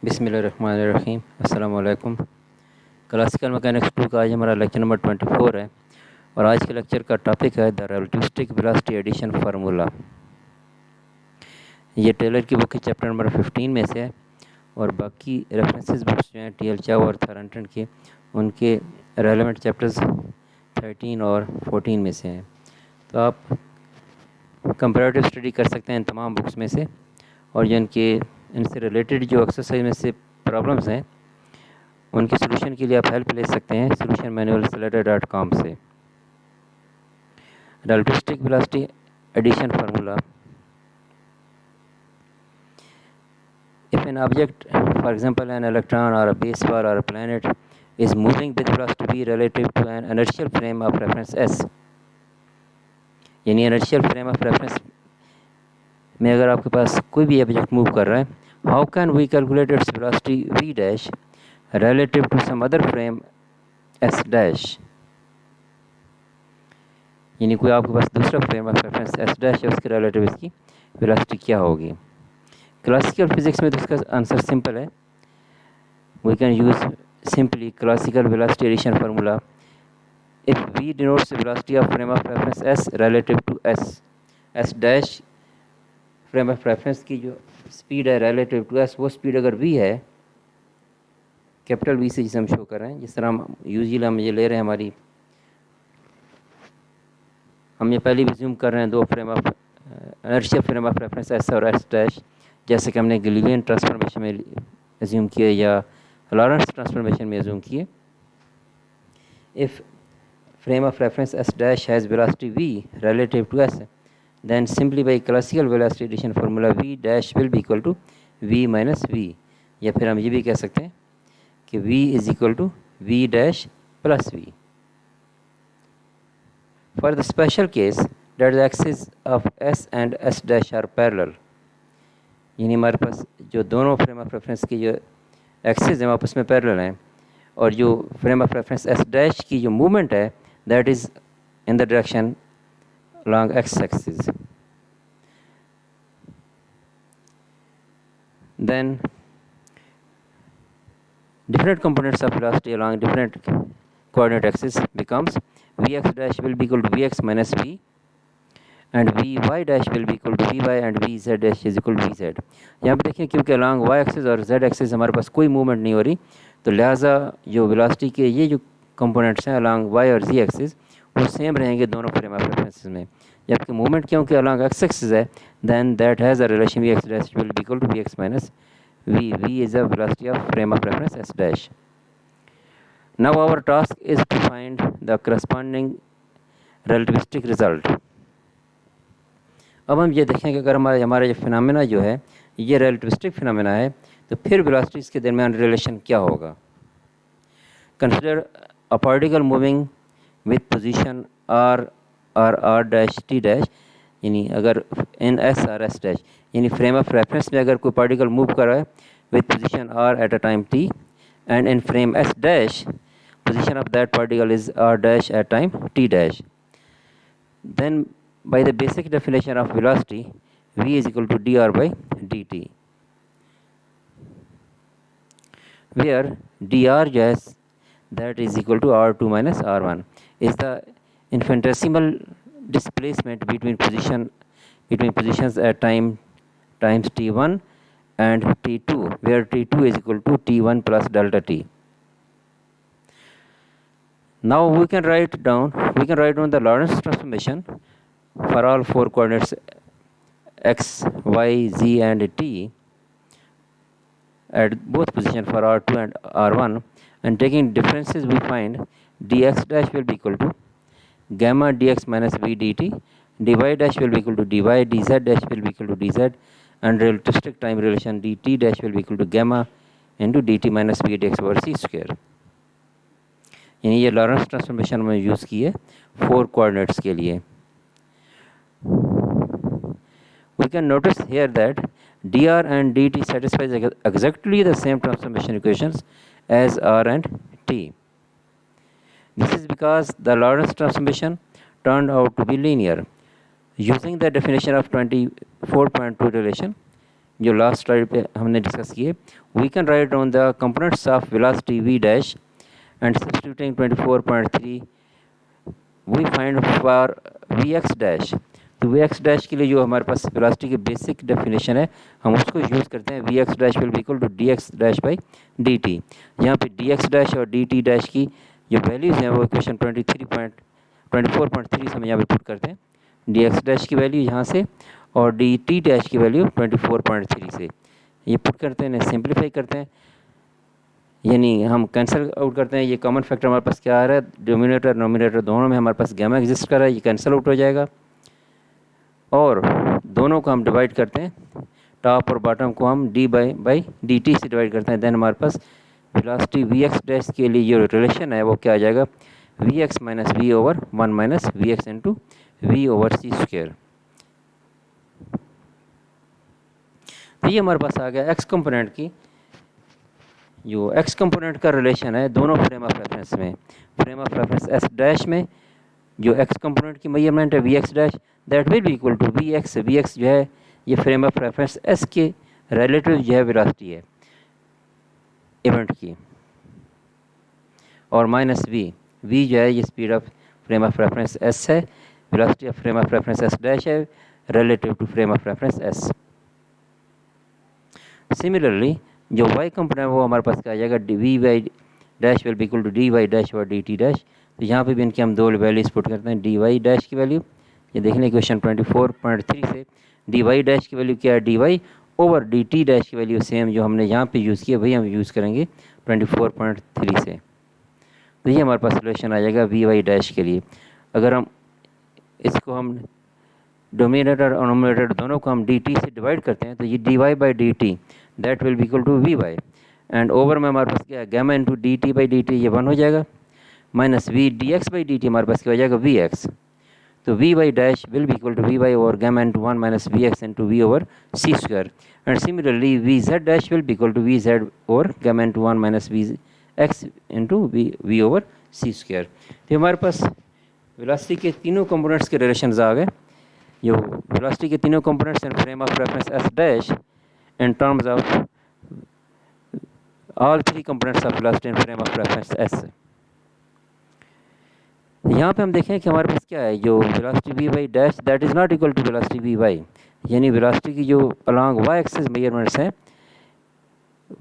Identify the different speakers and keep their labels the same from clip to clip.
Speaker 1: बिस्मिल्लाहिर्रहमानिर्रहीम। अस्सलाम वालेकुम। क्लासिकल मैकेनिक्स 2 का आज हमारा लेक्चर नंबर 24 है और आज के लेक्चर का टॉपिक है the relativistic velocity addition formula. ये टेलर की बुक के चैप्टर नंबर 15 में से है और बाकी रेफरेंसेस बुक्स जो हैं टी.एल. चाव और थॉरंटन के, उनके रेलेवेंट चैप्टर्स 13 और 14 में से हैं। तो आप कंपैरेटिव स्टडी कर सकते हैं इन तमाम बुक्स में से, और जिनके इनसे रिलेटेड जो एक्सरसाइज में से प्रॉब्लम्स हैं उनके सोल्यूशन के लिए आप हेल्प ले सकते हैं सोल्यूशन मैनुअल slider.com से। Relativistic velocity addition formula. If an object, for example an electron or a baseball or a planet, is moving with velocity v relative to an inertial frame of reference s, यानी inertial frame of reference में अगर आपके पास कोई भी object move कर रहा है, how can we calculate its velocity v dash relative to some other frame s dash, यानी कोई आपके पास दूसरा frame of reference s dash है, उसके रिलेटिव इसकी वेलोसिटी क्या होगी। क्लासिकल फिजिक्स में तो इसका आंसर सिंपल है, we can use simply classical velocity addition formula. If v denotes velocity of frame of reference s relative to s dash frame of reference की जो स्पीड है रिलेटिव टू s, वो speed अगर v है, capital v से जिसे हम show कर रहे हैं, जिस तरह हम यूजली हम ये ले रहे हैं, हम ये पहले भी ज्यूम कर रहे हैं दो frame of inertial frame of reference s और s डैश, जैसे कि हमने गैलीलियन ट्रांसफॉर्मेशन में एज्यूम किए या लॉरेंस ट्रांसफॉर्मेशन में एज्यूम किए। If frame of reference s dash has velocity v relative to s, then simply by classical velocity addition formula v dash will be equal to v minus v, या फिर हम ये भी कह सकते हैं कि v is equal to v dash plus v. For the special case that the axes of s and s dash are parallel, यानी हमारे पास जो दोनों फ्रेम ऑफ रेफरेंस की जो एक्सिस हैं आपस में पैरेलल हैं, और जो frame of reference s dash की जो मूवमेंट है that is in the direction along x-axis, then different components of velocity along different coordinate axes becomes vx dash will be equal to vx minus v, and vy dash will be equal to vy, and vz dash is equal to vz. यहाँ पे देखिए क्योंकि along y axis और z axis हमारे पास कोई movement नहीं हो रही, तो लिहाजा जो वेलोसिटी के ये जो कंपोनेंट्स हैं along y और z एक्सिस वो सेम रहेंगे दोनों फ्रेम ऑफ रेफरेंसेस में। जबकि मूवमेंट क्योंकि अलॉन्ग एक्स एक्सिस है, then that has a relation V x dash will be equal to we x minus V. V is a velocity of frame of reference S dash. Now our task is to find the corresponding relativistic result. अब हम ये देखें कि अगर हमारा ये phenomena जो है ये रिलेटिविस्टिक फिनोमेना है, तो फिर वेलोसिटीज़ के दरमियान रिलेशन क्या होगा। Consider a particle moving with position r dash t dash, यानी अगर in s r s dash, यानी फ्रेम ऑफ रेफरेंस में अगर कोई पार्टिकल मूव कर रहा है with position r at a time t, and in frame s dash position of that particle is r dash at time t dash, then by the basic definition of velocity v is equal to dr by dt, where dr जो है that is equal to r2 minus r1 is the infinitesimal displacement between positions at time times t1 and t2, where t2 is equal to t1 plus delta t. Now we can write down the Lorentz transformation for all four coordinates x, y, z and t at both position for r2 and r1, and taking differences we find dx dash will be equal to gamma dx minus v dt, dy dash will be equal to dy, dz dash will be equal to dz, and relativistic time relation dt dash will be equal to gamma into dt minus v dx over c square. यानी ये Lawrence transformation में use की है four coordinates के लिए। We can notice here that dr and dt satisfies exactly the same transformation equations as r and t. This is because the Lorentz transformation turned out to be linear. Using the definition of 24.2 relation, जो last slide पे हमने discuss किए, we can write down the components of velocity v dash and substituting 24.3 we find for V x dash. तो V x dash के लिए जो हमारे पास वेलोसिटी की बेसिक डेफिनेशन है, हम उसको यूज़ करते हैं। V x dash will be equal to D X dash by D T. यहाँ पे डी एक्स डैश और डी टी डैश की जो वैल्यूज़ हैं वो इक्वेशन 24.3 से हम यहाँ पे पुट करते हैं। डी एक्स डैश की वैल्यू यहाँ से और डी टी डैश की वैल्यू 24.3 से ये पुट करते हैं, इन्हें सिंप्लीफाई करते हैं, यानी हम कैंसिल आउट करते हैं। ये कॉमन फैक्टर हमारे पास क्या आ रहा है, डिनोमिनेटर नोमिनेटर दोनों में हमारे पास गैमा एग्जिस्ट कर रहा है, ये कैंसिल आउट हो जाएगा। और दोनों को हम डिवाइड करते हैं, टॉप और बॉटम को हम डी बाई डी टी से डिवाइड करते हैं। देन हमारे पास वेलोसिटी वी एक्स डैश के लिए जो रिलेशन है वो क्या आ जाएगा, v x minus v over 1 minus v x into v over c square. तो ये हमारे पास आ गया एक्स कंपोनेंट की, जो एक्स कंपोनेंट का रिलेशन है दोनों फ्रेम ऑफ रेफरेंस में। Frame of reference S dash में जो एक्स कंपोनेंट की मेजरमेंट है v x dash, that will be equal to we x. V x जो है ये फ्रेम ऑफ रेफरेंस एस के रिलेटिव जो है वेलोसिटी है इवेंट की, और माइनस वी, वी जो है ये speed of frame of reference S है, velocity of frame of reference S dash है relative to frame of reference S. Similarly जो वाई कंपोनेंट वो हमारे पास क्या आ जाएगा, V Y dash will be equal to D Y dash और डी टी डैश। तो यहाँ पे भी इनकी हम दो वैल्यूज पुट करते हैं। डी वाई डैश की वैल्यू ये देख लें क्वेश्चन 24.3 से, डी वाई डैश की वैल्यू क्या है, d y over d T dash की वैल्यू सेम जो हमने यहाँ पे यूज़ किया वही हम यूज़ करेंगे 24.3 से। तो ये हमारे पास सोल्यूशन आ जाएगा वी वाई डैश के लिए। अगर हम इसको हम डोमिनेटर और नोमिनेटर दोनों को हम डी टी से डिवाइड करते हैं तो ये d y by D t that will be equal to v y, and over में हमारे पास क्या है, gamma into d t by D t ये 1 हो जाएगा, minus v d x by D t हमारे पास क्या हो जाएगा वी एक्स। तो v Y dash will be equal to v y over gamma into 1 minus v x into v over c square, and similarly v z dash will be equal to v z over gamma into 1 minus v x into v over c square. तो हमारे पास velocity के तीनों components के relations आ गए। जो velocity के तीनों components in frame of reference S dash in terms of all three components of velocity in frame of reference s। यहाँ पे हम देखें कि हमारे पास क्या है, जो velocity v Y dash that is not equal to velocity v y, यानी वेलोसिटी की जो अलॉन्ग वाई एक्सिस मेजरमेंट्स हैं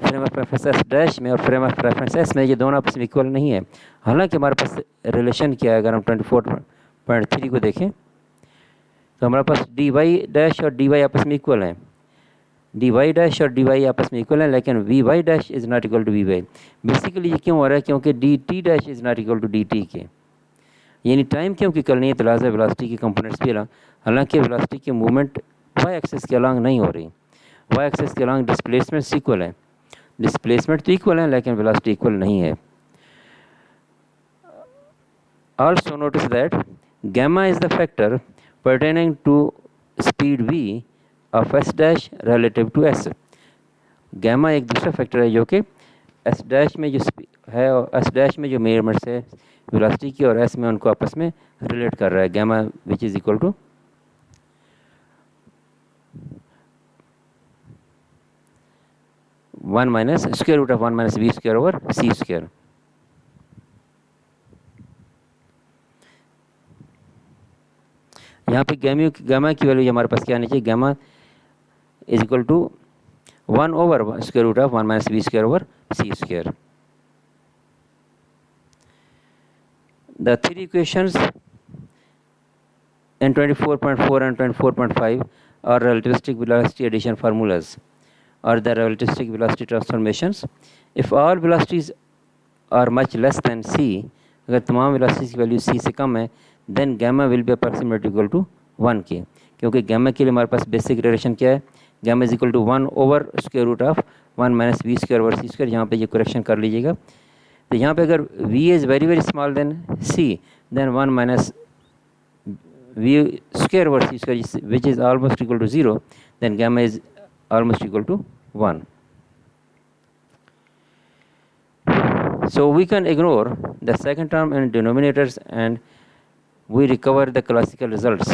Speaker 1: frame of reference S dash में और फ्रेम ऑफ रेफरेंस एस में, ये दोनों आपस में इक्वल नहीं है। हालांकि हमारे पास रिलेशन क्या है, अगर हम 24.3 को देखें तो हमारे पास डी वाई डैश और डी वाई आपस में इक्वल हैं, डी वाई डैश और डी वाई आपस में इक्वल है, लेकिन v Y dash is not equal to v y. Basically ये क्यों हो रहा है, क्योंकि d T dash is not equal to d t के, यानी टाइम क्योंकि करनी है तो लिहाजा वेलोसिटी के कंपोनेंट्स भी अलॉन्ग, हालांकि वेलोसिटी की मूवमेंट वाई एक्सिस के अलॉन्ग नहीं हो रही, वाई एक्सिस के अलॉन्ग डिस्प्लेसमेंट इक्वल है, डिस्प्लेसमेंट तो इक्वल है लेकिन वेलोसिटी इक्वल नहीं है। Also notice that gamma is the factor pertaining to speed v of s dash relative to s। Gamma एक दूसरा फैक्टर है जो कि s डैश में जो है और s डैश में जो मेजरमेंट्स है वेलोसिटी की और s में उनको आपस में रिलेट कर रहा है। Gamma which is equal to 1 minus square root of 1 minus v square over c square. यहाँ पे गैमा की वैल्यू हमारे पास क्या आनी चाहिए, gamma is equal to 1 over square root of 1 minus v square over c square. The three equations in 24.4 and 24.5 are relativistic velocity addition formulas or the relativistic velocity transformations. If all velocities are much less than c, अगर तमाम velocities की value c से कम है, then gamma will be approximately equal to 1 के, क्योंकि gamma के लिए हमारे पास बेसिक रिलेशन क्या है, gamma is equal to 1 over square root of 1 minus v square over c square. यहाँ पे ये करेक्शन कर लीजिएगा। तो यहाँ पे अगर v is very small then c, then 1 minus v square over c square which is almost equal to 0, then gamma is almost equal to 1. So we can ignore the second term in denominators and we recover the classical results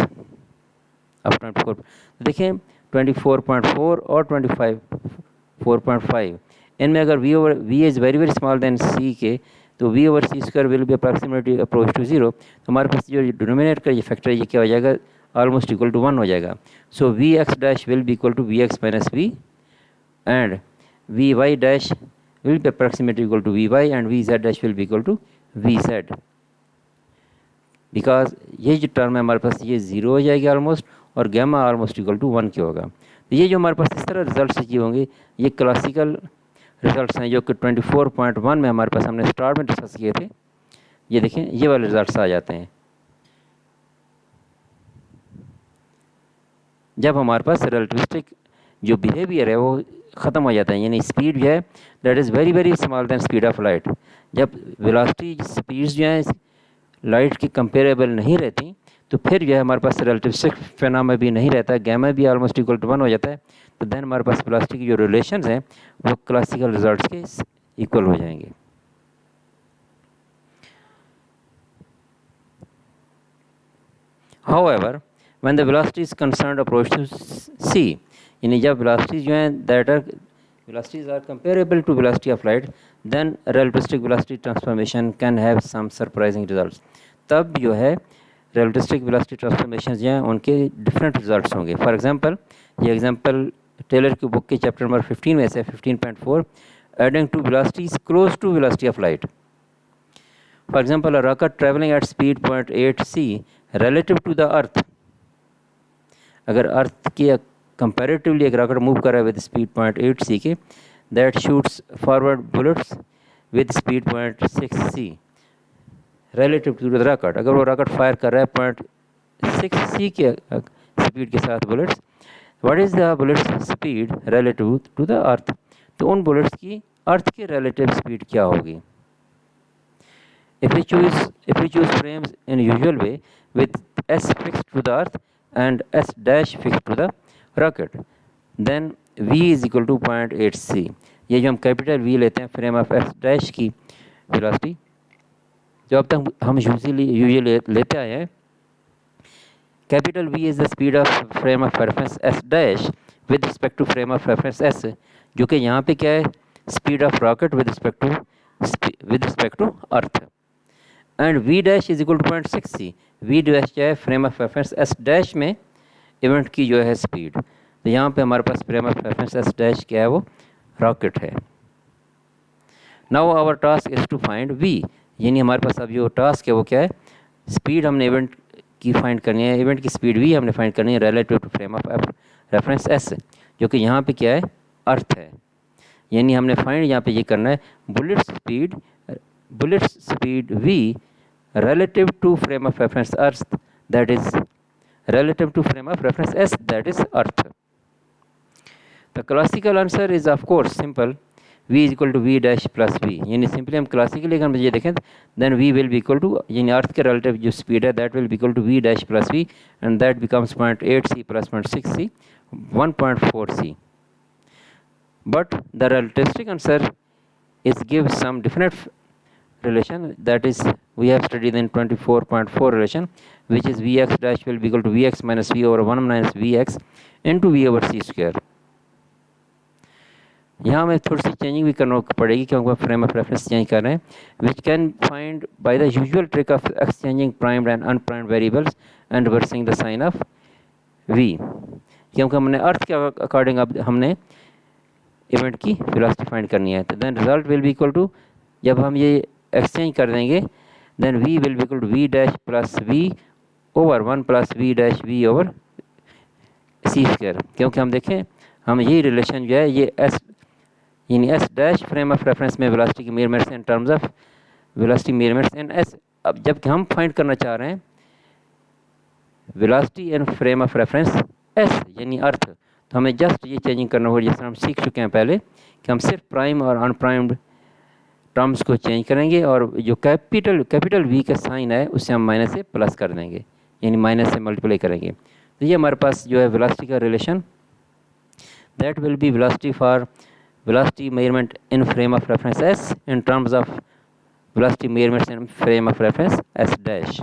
Speaker 1: of 24. देखिए 24.4 और 4.5 इनमें अगर v is very very small then c के, तो v over c square will be approximately approach to 0। तो हमारे पास जो denominator का ये फैक्टर है ये क्या हो जाएगा, ऑलमोस्ट इक्वल टू 1 हो जाएगा। So v x dash will be equal to we x minus v and v Y dash will be approximately equal to Vy and Vz dash will be equal to Vz, because ये जो term है हमारे पास ये 0 हो जाएगी almost, और gamma almost equal to 1 के होगा। तो ये जो हमारे पास इस तरह रिजल्ट अचीव होंगे ये क्लासिकल रिजल्ट्स हैं जो कि 24.1 में हमारे पास हमने स्टार्ट में डिस्कस किए थे। ये देखें ये वाले रिजल्ट्स आ जाते हैं जब हमारे पास रिलेटिविस्टिक जो बिहेवियर है वो ख़त्म हो जाता है, यानी स्पीड जो है that is very very small than speed of light. जब वेलोसिटी स्पीड्स जो हैं लाइट की कंपेरेबल नहीं रहती तो फिर जो है हमारे पास रिलेटिविस्टिक फिनोमेना भी नहीं रहता, गैमा भी ऑलमोस्ट इक्वल टू 1 हो जाता है। तो देन हमारे पास वेलोसिटी की जो रिलेशंस हैं वो क्लासिकल रिजल्ट्स के इक्वल हो जाएंगे। However, when the velocity is concerned approach to c, यानी जब velocities जो हैं that are velocities are comparable to velocity of light, then relativistic velocity transformation can have some surprising results। तब जो है relativistic velocity transformations जो हैं उनके different results होंगे। For example, ये example टेलर की बुक के चैप्टर नंबर 15 में से 15.4 adding to velocities close to velocity of light। For example, a rocket traveling at speed 0.8 c relative to the earth, अगर अर्थ के कंपैरेटिवली एक रॉकेट मूव कर रहा है विद स्पीड 0.8 c के, that shoots forward bullets with speed 0.6 c relative to the rocket. अगर वो rocket fire कर रहा है 0.6 c के स्पीड के साथ bullets, what is the bullets speed relative to the earth, तो उन बुलेट्स की अर्थ की रिलेटिव स्पीड क्या होगी। If we choose frames in usual way with s fixed to the earth and s dash fixed to the rocket, then v is equal to 0.8 c। ये जो हम capital v लेते हैं frame of s dash की velocity जो अब तक हम यूजुअली लेते आए हैं, capital v is the speed of frame of reference s dash with respect to frame of reference s, जो कि यहाँ पे क्या है speed of rocket with respect to earth, and v dash is equal to 0.6 c। v dash जो है frame of reference s dash में event की जो है स्पीड, तो यहाँ पे हमारे पास frame of reference s dash क्या है वो रॉकेट है। Now our task is to find v, यानी हमारे पास अब जो टास्क है वो क्या है, स्पीड हमने इवेंट की फाइंड करनी है, इवेंट की स्पीड v हमने फाइंड करनी है relative to frame of reference s, जो कि यहाँ पे क्या है अर्थ है। यानी हमने फाइंड यहाँ पे ये करना है bullet speed v relative to frame of reference earth, that is relative to frame of reference s, that is earth। The classical answer is of course simple, v is equal to v dash plus v, यानी simply हम classically अगर ये देखें then v will be equal to, यानी अर्थ के relative जो speed है that will be equal to v dash plus v and that becomes 0.8 c plus 0.6 c 1.4 c। But the relativistic answer is give some definite relation, that is we have studied in 24.4 relation, which is vx dash will be equal to vx minus v over 1 minus vx into v over c square। यहाँ हमें थोड़ी सी changing भी करना पड़ेगी क्योंकि हम frame of reference change कर रहे हैं, which can find by the usual trick of exchanging primed and unprimed variables and reversing the sign of v, क्योंकि हमने अर्थ के अकॉर्डिंग अब हमने इवेंट की वेलोसिटी फाइंड करनी है। तो then result will be equal to, जब हम ये एक्सचेंज कर देंगे then v will be equal to v dash plus v over 1 plus v dash v over c square, क्योंकि हम देखें हम यही रिलेशन जो है ये s यानी s dash frame of reference में वेलोसिटी की measurements in terms of velocity measurements in s, अब जबकि हम फाइंड करना चाह रहे हैं velocity in frame of reference s यानी अर्थ, तो हमें जस्ट ये चेंजिंग करना होगा जैसे हम सीख चुके हैं पहले कि हम सिर्फ प्राइम और अनप्राइम्ड टर्म्स को चेंज करेंगे और जो कैपिटल v का साइन है उससे हम माइनस से प्लस कर देंगे, यानी माइनस से मल्टीप्लाई करेंगे। तो ये हमारे पास जो है वेलोसिटी का relation, that will B velocity for velocity measurement in frame of reference s in terms of velocity measurements in frame of reference s dash.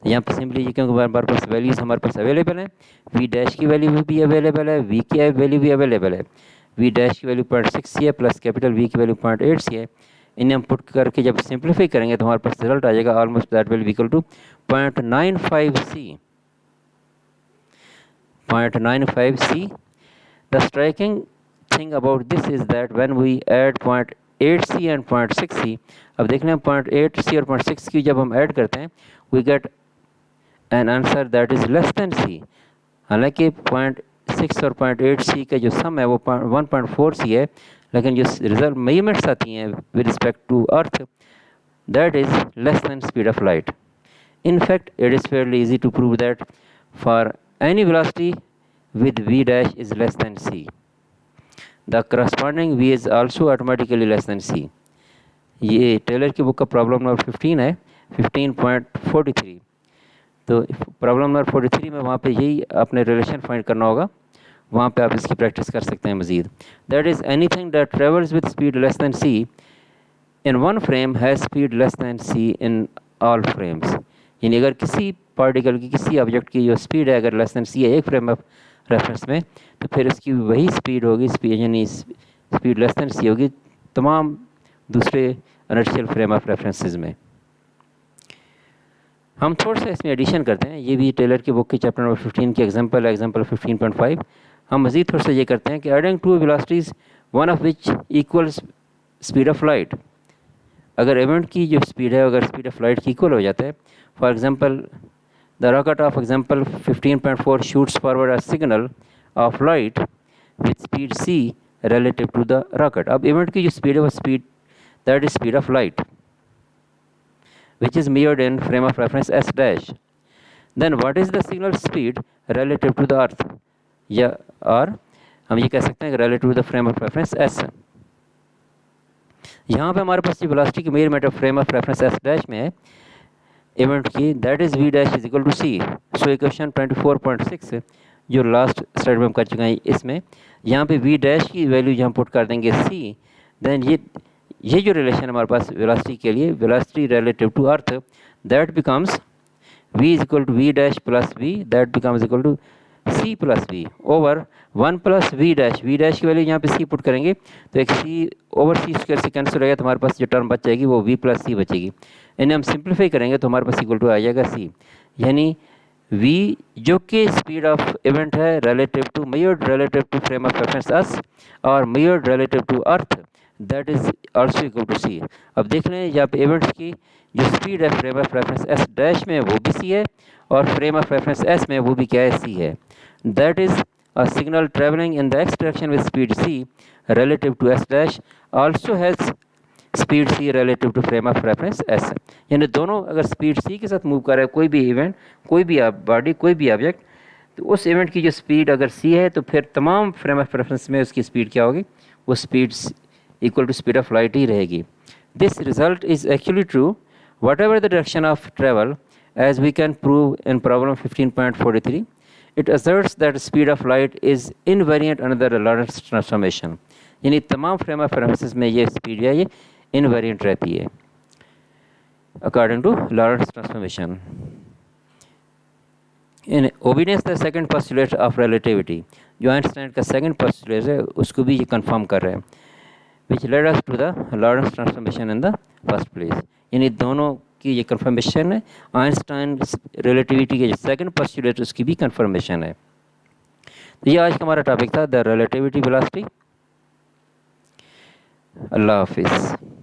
Speaker 1: तो यहाँ पर सिंपली ये क्योंकि हमारे पास वैल्यूज़ हमारे पास अवेलेबल हैं, वी डैश की वैल्यू भी अवेलेबल है, वी की वैल्यू भी अवेलेबल है। वी डैश की वैल्यू 0.6 सी है प्लस कैपिटल वी की वैल्यू 0.8 सी है। इन्हें हम पुट करके जब सिंप्लीफाई करेंगे तो हमारे पास रिजल्ट आ जाएगा almost that will be equal to 0.95 c. 0.95 c. The striking thing about this is that when we add 0.8 C and 0.6 C, अब देख लें 0.8 C और 0.6 की जब हम ऐड करते हैं we get an answer that is less than C। हालांकि 0.6 और 0.8 C का जो सम है वो 1.4 C है, लेकिन जो रिजल्ट मेजरमेंट्स आती हैं with respect to earth that is less than speed of light. In fact, it is fairly easy to prove that for any velocity with v dash is less than c, the corresponding v is also automatically less than c। ये Taylor की book का problem number 15 है, 15.43। तो problem number 43 में वहाँ पे यही आपने रिलेशन फाइंड करना होगा, वहाँ पे आप इसकी प्रैक्टिस कर सकते हैं मज़ीद। That is anything that travels with speed less than c in one frame has speed less than c in all frames. यानी अगर किसी पार्टिकल की, किसी ऑब्जेक्ट की जो स्पीड है अगर लेस दैन सी है एक फ्रेम ऑफ रेफरेंस में, तो फिर उसकी वही स्पीड होगी, यानी स्पीड लेस दैन सी होगी तमाम दूसरे इनर्शियल फ्रेम ऑफ रेफरेंसेस में। हम थोड़ा सा इसमें एडिशन करते हैं, ये भी टेलर की बुक के चैप्टर नंबर 15 की एग्जांपल है, एग्जांपल 15.5। हम मज़ीद थोड़ा सा ये करते हैं कि adding two velocities one of which equals speed of light. अगर इवेंट की जो स्पीड है अगर स्पीड ऑफ लाइट की इक्वल हो जाता है, for example the rocket of example 15.4 shoots forward a signal of light with speed c relative to the rocket। अब इवेंट की जो स्पीड है वो speed that is speed of light which is measured in frame of reference s dash। then what is the signal speed relative to the earth, या और हम ये कह सकते हैं relative to the frame of reference s। यहाँ पे हमारे पास जो वेलोसिटी की measurement of frame of reference s dash में है इवेंट की, that is v dash is equal to c। So equation 24.6 जो लास्ट स्लाइड में हम कर चुके हैं, इसमें यहाँ पे v डैश की वैल्यू जहाँ पुट कर देंगे c, देन ये जो रिलेशन हमारे पास वेलोसिटी के लिए, velocity relative to earth, that becomes v is equal to v dash plus v, that becomes equal to c plus v over 1 plus v dash. v dash की value यहाँ पे c put करेंगे तो एक c over c square से cancel हो जाएगा, तो हमारे पास जो टर्म बच जाएगी वो v प्लस c बचेगी। इन्हें हम सिंप्लीफाई करेंगे तो हमारे पास इक्वल टू आ जाएगा c, यानी v जो कि स्पीड ऑफ इवेंट है relative to measured relative to frame of reference s और measured relative to earth, that is also equal to c। अब देख लें यहाँ पे इवेंट्स की जो स्पीड है frame of reference s dash में वो भी c है और फ्रेम ऑफ रेफरेंस s में वो भी क्या है, c है। That is a signal travelling in the x direction with speed c relative to s dash also has speed c relative to frame of reference s। यानी दोनों अगर speed c के साथ मूव कर रहा है कोई भी इवेंट, कोई भी बॉडी, कोई भी ऑब्जेक्ट, तो उस इवेंट की जो स्पीड अगर c है तो फिर तमाम फ्रेम ऑफ रेफरेंस में उसकी स्पीड क्या होगी, वो speed equal to speed of light ही रहेगी। This result is actually true whatever the direction of travel as we can prove in problem 15.43। It asserts that speed of light is invariant under the Lorentz transformation. यानी तमाम frame of references में ये speed है ये invariant रहती है according to Lorentz transformation. In obedience the second postulate of relativity, जो Einstein का सेकंड पोस्टुलेट है उसको भी ये कंफर्म कर रहा है, which led us to the Lorentz transformation in the first place। यानी दोनों की ये कंफर्मेशन है, आइंस्टाइन रिलेटिविटी के जो सेकंड पोस्टुलेट उसकी भी कंफर्मेशन है। तो ये आज का हमारा टॉपिक था द रिलेटिविटी वेलोसिटी। अल्लाह हाफिज़।